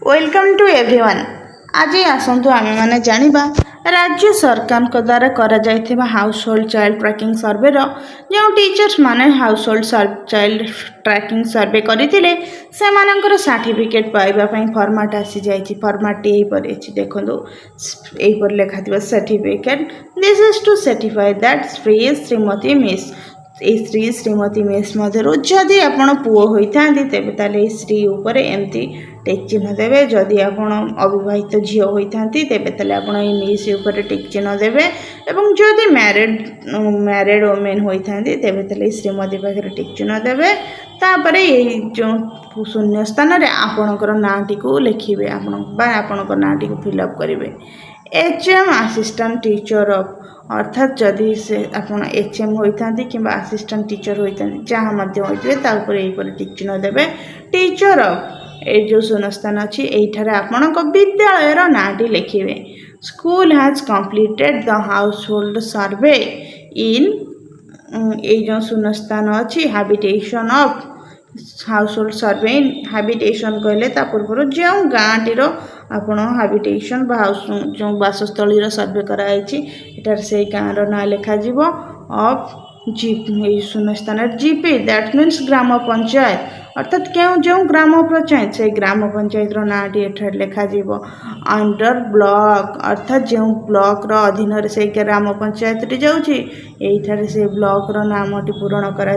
Welcome to everyone. आज आसतु आम मैंने जाना राज्य सरकार द्वारा करा हाउस होल्ड चाइल्ड ट्रैकिंग सर्वे जो टीचर्स माने हाउस होल्ड चाइल्ड ट्रैकिंग सर्वे करते से सर्टिफिकेट पाइबापी फॉर्मेट आसी जाइए। फॉर्मेट यहीपर देखो यहीपर लिखा certificate this is to certify that Shrimati miss Shrimati miss मध्य जदि आपण पुओ होता तेज ताले श्री उपर एमती टिक चिन्ह देवे। जदि आप अविवाहित झील होता तेज ताले आप मिस उपर टिक चिन्ह देवे। एवं जदि मैरिड वोमेन होता तेज ताले श्रीमती पाखे टिक चिन्ह देवे। तापर ये जो शून्य स्थान में आपणकर नाटी को लिखिए आपणकर नाटी को फिलअप करेंगे। HM असिस्टेंट टीचर ऑफ अर्थात जदि से आप HM होता कि असिस्टेंट टीचर होता जहाँ होते यहीपर टिक चिन्ह देवे। टीचर ऑफ ये जो शून्यस्थान अच्छी यहीठार आपण विद्यालय नाटी लिखिए। School has completed the household survey in ये जो शून्यस्थान अच्छी habitation of household survey in habitation कहले पूर्व जो गाँटीर आपण हैबिटेशन हाउस जो बासस्थली सर्वे कराई से गाँव ना लिखा ऑफ जी शून्यस्थान जीपी दैट मीन्स ग्राम पंचायत अर्थात क्यों जो ग्राम पंचायत से ग्राम पंचायत नाटी एठार लिखा अंडर ब्लॉक अर्थात जो ब्लॉक अधीन से ग्राम पंचायत जाऊँगी यहीठार से ब्लॉक नामटी पूरण करा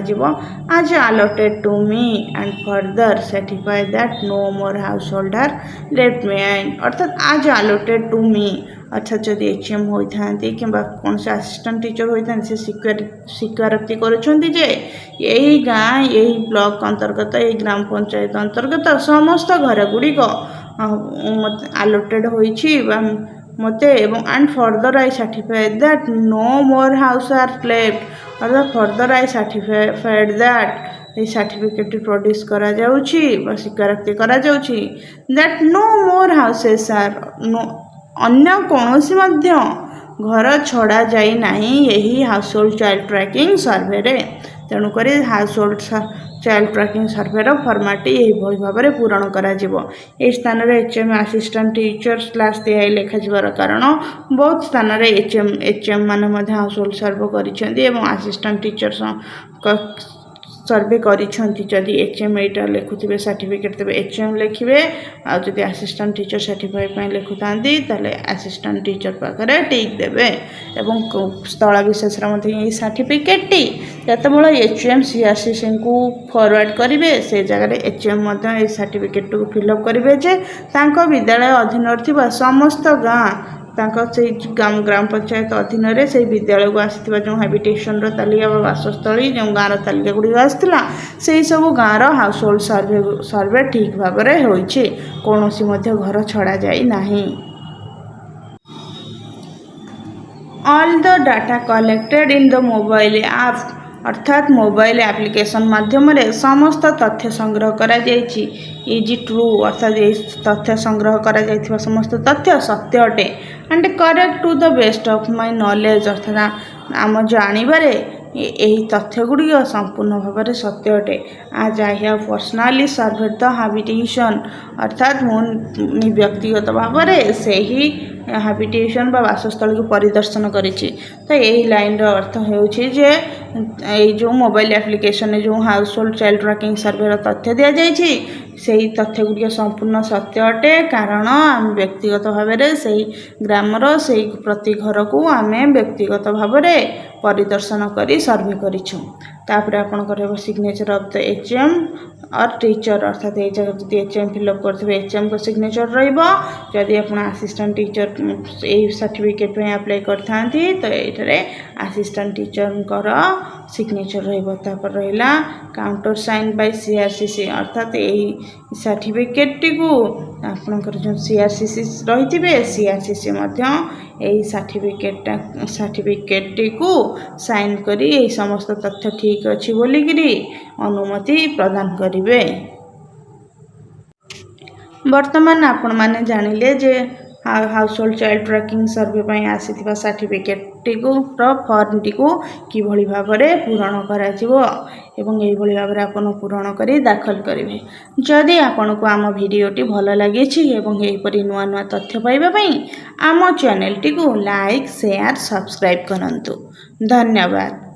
आज allotted to me and further certify that no more householder left behind अर्थात आज अलॉटेड टू मी अर्थात जदि HM होता कि कौन से असिस्टेंट टीचर होता से स्वीकारोक्ति करुँचे यही गाँ यही ब्लॉक अंतर्गत यही ग्राम पंचायत अंतर्गत समस्त घर गुड़िक अलॉटेड होती मते and further I certify that no more house are left अर्थात फर्दर आई सर्टिफाइड दैट ये सर्टिफिकेट प्रोड्यूस करा जाउछि स्वीकारोक्ति करा जाउछि that no more houses are अन्य कौनसी मध्य घर छड़ा जाई नहीं यही household child tracking survey रे। तेणुक household child tracking survey format यही भाव में पूरण करा ये स्थान रे HM असिस्टेंट टीचर /TI लिखा कारण बहुत स्थान रे HM माने हाउस होल्ड सर्वे कर असिस्टेंट टीचर सर्वे करी HM एटा लिखुवे सर्टिफिकेट देवे HM लिखे आदि असिस्टेंट टीचर सर्टिफाई लिखुता असिस्टेंट टीचर पाखे टिक देवे। एवं स्थल विशेष ये सर्टिफिकेट जो HM CRCC को फॉरवर्ड करेंगे से जगह HM सर्टिफिकेट को फिलअप करेंगे विद्यालय अधीन समस्त गाँ से ग्राम पंचायत अधीन से विद्यालय को आसी जो हैबिटेशन तालिका बासस्थली जो गाँव तालिका गुड़ी आसाला से सब गाँव हाउस होल्ड सर्वे ठीक भाव में होइछे कौन सी घर छड़ा जाई नहीं। All the data collected in the mobile app अर्थात मोबाइल एप्लिकेशन माध्यम समस्त तथ्य संग्रह करा जायछि इज ट्रू अर्थात ये तथ्य संग्रह करा जायथिबा समस्त तथ्य सत्य अटे and correct to the best of my knowledge अर्थात आम जानिबारे यही तथ्य गुड़िक संपूर्ण भाव में सत्य अटे। आज I have personally served the habitation अर्थात मुझे व्यक्तिगत भाव में से ही हैबिटेशन बासस्थल को परिदर्शन करिछि। तो यही लाइन अर्थ हो जो मोबाइल एप्लिकेशन जो हाउस होल्ड चाइल्ड ट्रैकिंग सर्वे तथ्य दि जाइए से तथ्य गुड़िक संपूर्ण सत्य अटे कारण आम व्यक्तिगत भाव में से ग्रामर से प्रति घर को आम व्यक्तिगत भाव में परिदर्शन करी सर्वे करिछु। तापर आपणकर सिग्नेचर ऑफ द HM और टीचर अर्थात ये जगह जब HM फिलअप करेंगे HM को सिग्नेचर रही आप असिस्टेंट टीचर यही सर्टिफिकेट पे अप्लाई करते तो ये असिस्टेंट टीचर सिग्नेचर रही रहा काउंटर साइन बाय CRCC अर्थात यही सर्टिफिकेट को आपणकर जो CRCC रही CRCC यही सर्टिफिकेट को साइन करी यही समस्त तथ्य ठीक अच्छी बोलिकी अनुमति प्रदान करेंगे। वर्तमान आपण माने जानिले जे household child tracking survey ପାଇଁ ଆସିଥିବା ସାର୍ଟିଫିକେଟ୍ଟିକୁ ଫର୍ମଟିକୁ କିଭଳି ଭାବରେ ପୂରଣ କରାଯିବ ଏବଂ ଏହିଭଳି ଭାବରେ ଆପଣ ପୂରଣ କରି ଦାଖଲ କରିବେ। ଯଦି ଆପଣଙ୍କୁ ଆମ ଭିଡ଼ିଓଟି ଭଲ ଲାଗିଛି ଏବଂ ଏହିପରି ନୂଆ ନୂଆ ତଥ୍ୟ ପାଇବା ପାଇଁ ଆମ ଚ୍ୟାନେଲଟିକୁ ଲାଇକ୍, ସେୟାର, ସବସ୍କ୍ରାଇବ୍ କରନ୍ତୁ। ଧନ୍ୟବାଦ।